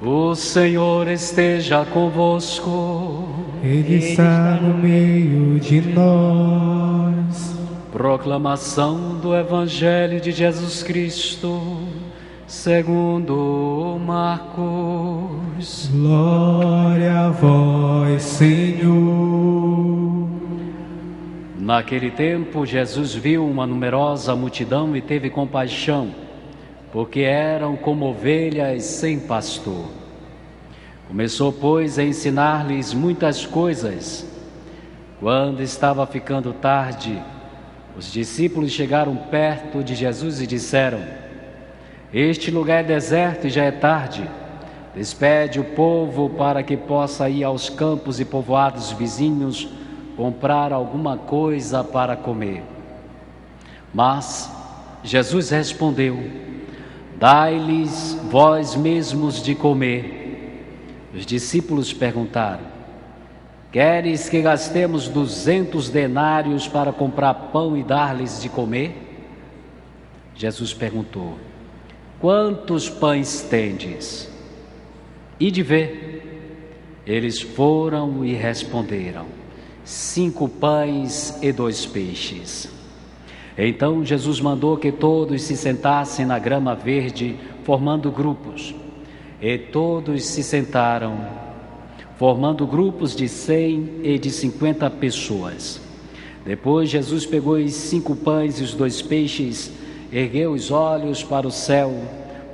O Senhor esteja convosco. Ele está no meio de nós. Proclamação do Evangelho de Jesus Cristo, segundo Marcos. Glória a vós, Senhor. Naquele tempo, Jesus viu uma numerosa multidão e teve compaixão, porque eram como ovelhas sem pastor. Começou, pois, a ensinar-lhes muitas coisas. Quando estava ficando tarde, os discípulos chegaram perto de Jesus e disseram: Este lugar é deserto e já é tarde. Despede o povo para que possa ir aos campos e povoados vizinhos comprar alguma coisa para comer. Mas Jesus respondeu: Dai-lhes vós mesmos de comer. Os discípulos perguntaram: Queres que gastemos 200 denários para comprar pão e dar-lhes de comer? Jesus perguntou: Quantos pães tendes? Ide ver. Eles foram e responderam: 5 pães e 2 peixes. Então Jesus mandou que todos se sentassem na grama verde, formando grupos. E todos se sentaram, formando grupos de 100 e de 50 pessoas. Depois Jesus pegou os 5 pães e os 2 peixes, ergueu os olhos para o céu,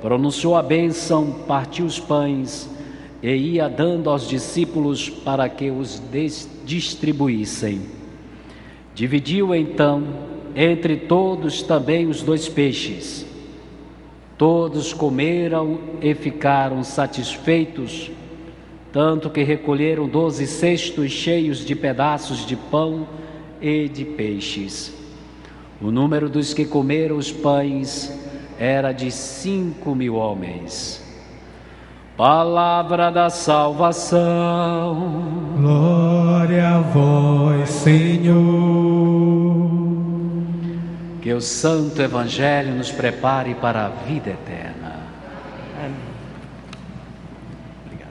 pronunciou a bênção, partiu os pães e ia dando aos discípulos para que os distribuíssem. Dividiu então entre todos também os 2 peixes. Todos comeram e ficaram satisfeitos, tanto que recolheram 12 cestos cheios de pedaços de pão e de peixes. O número dos que comeram os pães era de 5.000 homens. Palavra da salvação. Glória a vós, Senhor. Que o Santo Evangelho nos prepare para a vida eterna. Amém. Obrigado.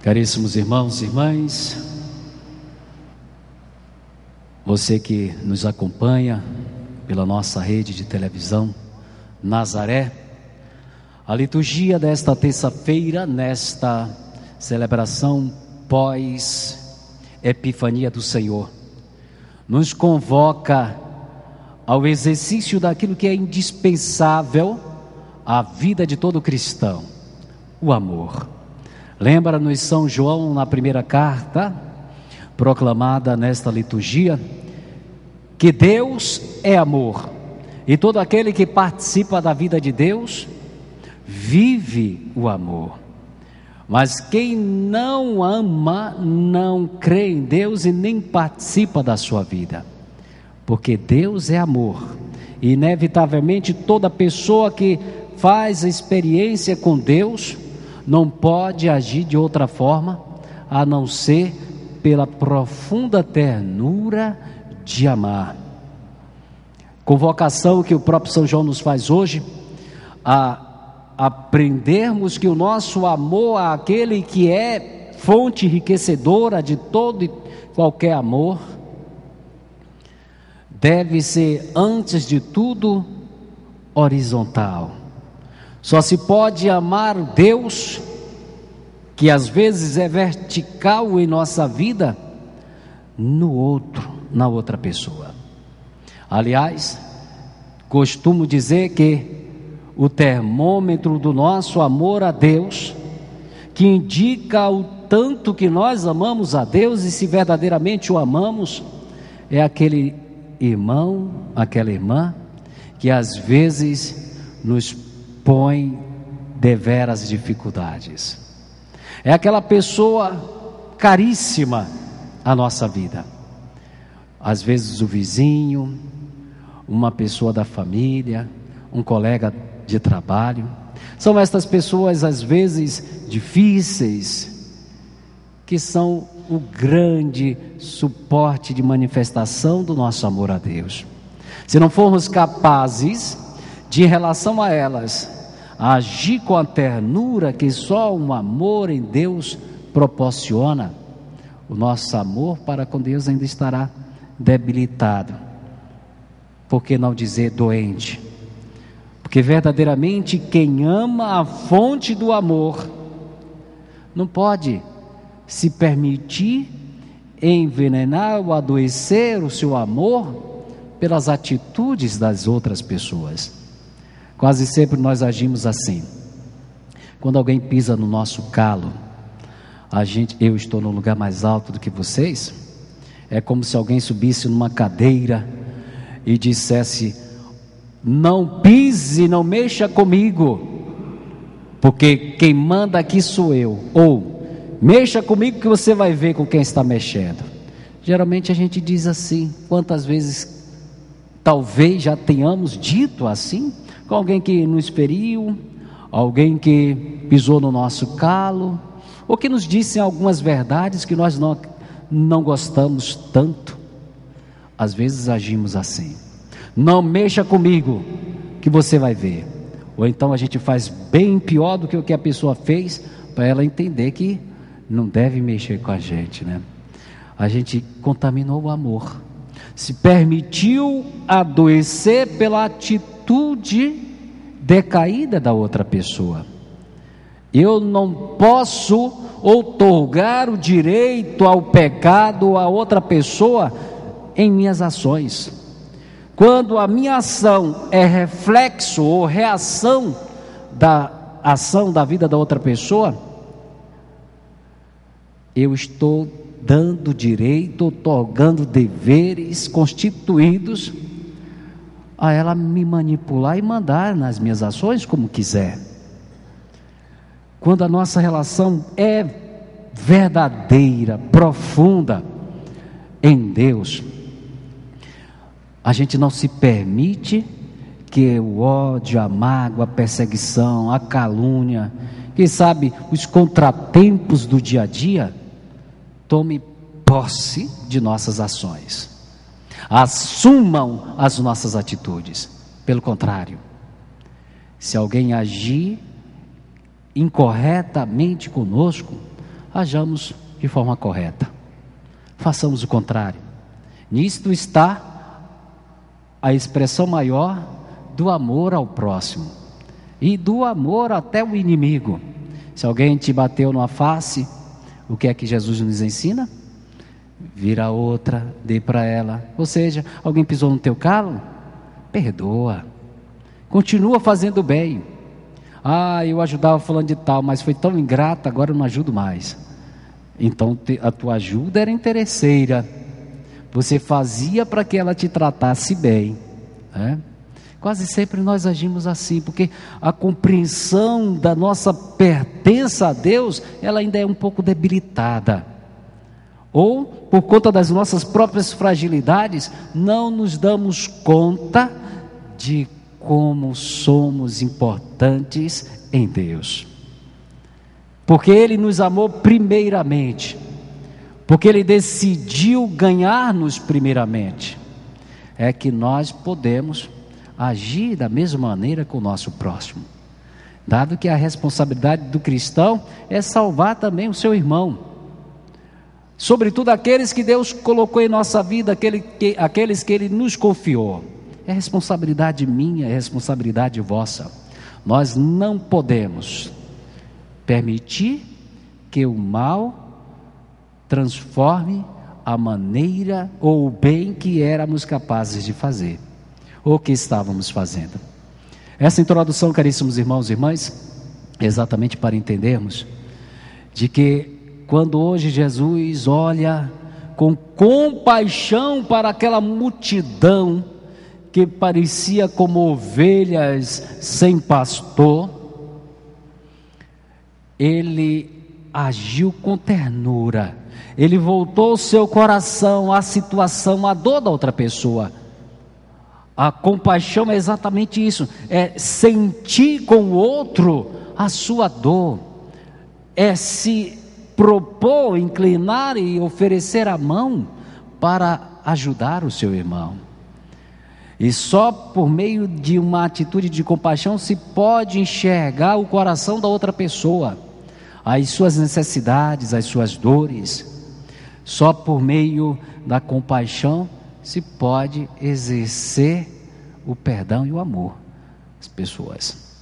Caríssimos irmãos e irmãs, você que nos acompanha pela nossa rede de televisão Nazaré, a liturgia desta terça-feira, nesta celebração pós-Epifania do Senhor, nos convoca ao exercício daquilo que é indispensável à vida de todo cristão: o amor. Lembra-nos São João, na primeira carta proclamada nesta liturgia, que Deus é amor, e todo aquele que participa da vida de Deus vive o amor. Mas quem não ama não crê em Deus e nem participa da sua vida, porque Deus é amor. E inevitavelmente toda pessoa que faz a experiência com Deus não pode agir de outra forma a não ser pela profunda ternura de amar. Convocação que o próprio São João nos faz hoje, a aprendermos que o nosso amor àquele que é fonte enriquecedora de todo e qualquer amor, deve ser, antes de tudo, horizontal. Só se pode amar Deus, que às vezes é vertical em nossa vida, no outro, na outra pessoa. Aliás, costumo dizer que o termômetro do nosso amor a Deus, que indica o tanto que nós amamos a Deus e se verdadeiramente o amamos, é aquele irmão, aquela irmã que às vezes nos põe deveras dificuldades. É aquela pessoa caríssima à nossa vida. Às vezes o vizinho, uma pessoa da família, um colega de trabalho. São estas pessoas às vezes difíceis, que são o grande suporte de manifestação do nosso amor a Deus. Se não formos capazes de relação a elas, agir com a ternura que só um amor em Deus proporciona, o nosso amor para com Deus ainda estará debilitado. Por que não dizer doente? Porque verdadeiramente quem ama a fonte do amor não pode se permitir envenenar ou adoecer o seu amor pelas atitudes das outras pessoas. Quase sempre nós agimos assim. Quando alguém pisa no nosso calo, eu estou num lugar mais alto do que vocês, é como se alguém subisse numa cadeira e dissesse: não pise, não mexa comigo, porque quem manda aqui sou eu. Ou, mexa comigo que você vai ver com quem está mexendo. Geralmente a gente diz assim. Quantas vezes talvez já tenhamos dito assim, com alguém que nos feriu, alguém que pisou no nosso calo, ou que nos disse algumas verdades que nós não gostamos tanto. Às vezes agimos assim: não mexa comigo que você vai ver. Ou então a gente faz bem pior do que o que a pessoa fez, para ela entender que não deve mexer com a gente, né? A gente contaminou o amor, se permitiu adoecer pela atitude decaída da outra pessoa. Eu não posso outorgar o direito ao pecado a outra pessoa em minhas ações. Quando a minha ação é reflexo ou reação da ação da vida da outra pessoa, eu estou dando direito, outorgando deveres constituídos a ela me manipular e mandar nas minhas ações como quiser. Quando a nossa relação é verdadeira, profunda em Deus, a gente não se permite que o ódio, a mágoa, a perseguição, a calúnia, quem sabe os contratempos do dia a dia, tome posse de nossas ações, assumam as nossas atitudes. Pelo contrário, se alguém agir incorretamente conosco, hajamos de forma correta, façamos o contrário. Nisto está a expressão maior do amor ao próximo e do amor até o inimigo. Se alguém te bateu numa face, o que é que Jesus nos ensina? Vira outra, dê para ela. Ou seja, alguém pisou no teu calo? Perdoa, continua fazendo bem. Eu ajudava fulano de tal, mas foi tão ingrata, agora eu não ajudo mais. Então a tua ajuda era interesseira, você fazia para que ela te tratasse bem, né? Quase sempre nós agimos assim, porque a compreensão da nossa pertença a Deus, ela ainda é um pouco debilitada, ou por conta das nossas próprias fragilidades, não nos damos conta de como somos importantes em Deus, porque Ele nos amou primeiramente, porque Ele decidiu ganhar-nos primeiramente, é que nós podemos agir da mesma maneira com o nosso próximo, dado que a responsabilidade do cristão é salvar também o seu irmão, sobretudo aqueles que Deus colocou em nossa vida, aqueles que Ele nos confiou. É responsabilidade minha, é responsabilidade vossa. Nós não podemos permitir que o mal transforme a maneira ou o bem que éramos capazes de fazer, ou que estávamos fazendo. Essa introdução, caríssimos irmãos e irmãs, é exatamente para entendermos de que quando hoje Jesus olha com compaixão para aquela multidão que parecia como ovelhas sem pastor, Ele agiu com ternura, Ele voltou o seu coração à situação, à dor da outra pessoa. A compaixão é exatamente isso, é sentir com o outro a sua dor, é se propor, inclinar e oferecer a mão para ajudar o seu irmão. E só por meio de uma atitude de compaixão se pode enxergar o coração da outra pessoa, as suas necessidades, as suas dores. Só por meio da compaixão se pode exercer o perdão e o amor às pessoas,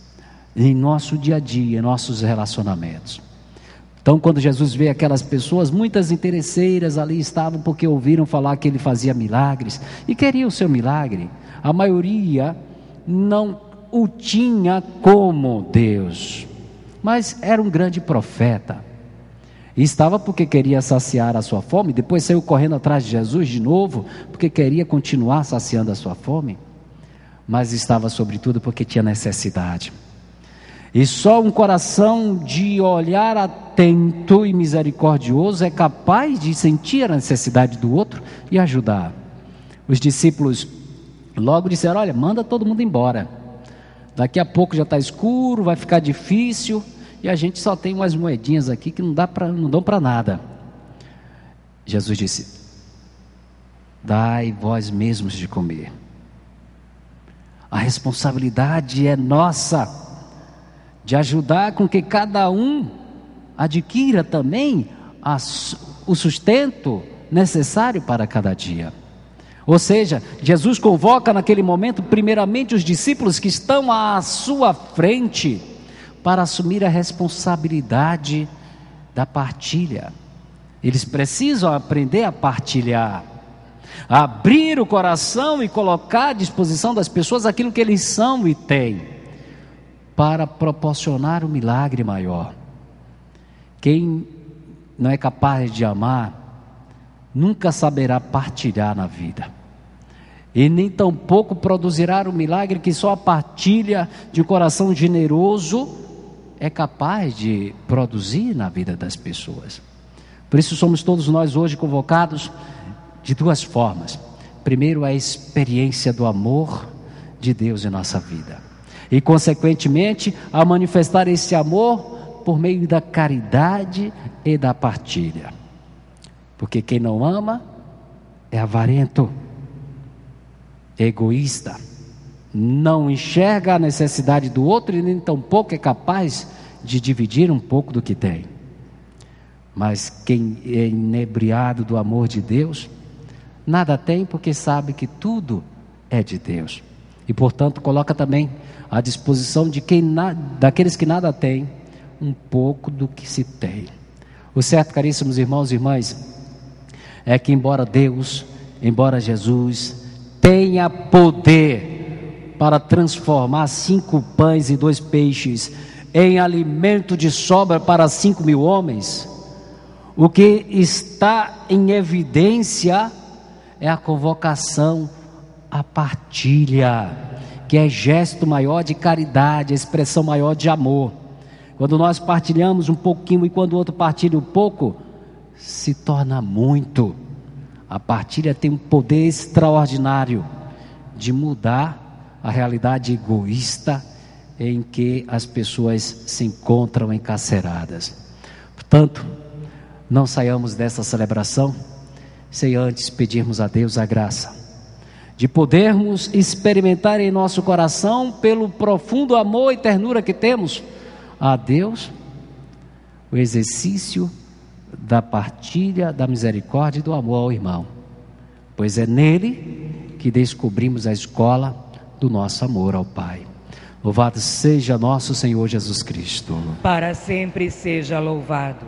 em nosso dia a dia, em nossos relacionamentos. Então, quando Jesus vê aquelas pessoas, muitas interesseiras ali estavam porque ouviram falar que ele fazia milagres e queriam o seu milagre. A maioria não o tinha como Deus, mas era um grande profeta. E estava porque queria saciar a sua fome, depois saiu correndo atrás de Jesus de novo, porque queria continuar saciando a sua fome, mas estava sobretudo porque tinha necessidade. E só um coração de olhar atento e misericordioso é capaz de sentir a necessidade do outro e ajudar. Os discípulos logo disseram: olha, manda todo mundo embora, daqui a pouco já está escuro, vai ficar difícil, e a gente só tem umas moedinhas aqui que não dão para nada. Jesus disse: dai vós mesmos de comer. A responsabilidade é nossa, de ajudar com que cada um adquira também o sustento necessário para cada dia. Ou seja, Jesus convoca naquele momento primeiramente os discípulos que estão à sua frente para assumir a responsabilidade da partilha. Eles precisam aprender a partilhar, a abrir o coração e colocar à disposição das pessoas aquilo que eles são e têm, para proporcionar um milagre maior. Quem não é capaz de amar, nunca saberá partilhar na vida, e nem tampouco produzirá um milagre que só a partilha de um coração generoso é capaz de produzir na vida das pessoas. Por isso somos todos nós hoje convocados de duas formas. Primeiro, a experiência do amor de Deus em nossa vida, e consequentemente a manifestar esse amor por meio da caridade e da partilha. Porque quem não ama é avarento, egoísta, não enxerga a necessidade do outro e nem tampouco é capaz de dividir um pouco do que tem. Mas quem é inebriado do amor de Deus, nada tem, porque sabe que tudo é de Deus, e portanto coloca também à disposição de daqueles que nada têm, um pouco do que se tem. O certo, caríssimos irmãos e irmãs, é que embora Jesus tenha poder para transformar 5 pães e 2 peixes em alimento de sobra para 5.000 homens, o que está em evidência é a convocação à partilha, que é gesto maior de caridade, expressão maior de amor. Quando nós partilhamos um pouquinho e quando o outro partilha um pouco, se torna muito. A partilha tem um poder extraordinário de mudar a realidade egoísta em que as pessoas se encontram encarceradas. Portanto, não saiamos dessa celebração sem antes pedirmos a Deus a graça de podermos experimentar em nosso coração, pelo profundo amor e ternura que temos a Deus, o exercício da partilha, da misericórdia e do amor ao irmão, pois é nele que descobrimos a escola do nosso amor ao Pai. Louvado seja nosso Senhor Jesus Cristo. Para sempre seja louvado.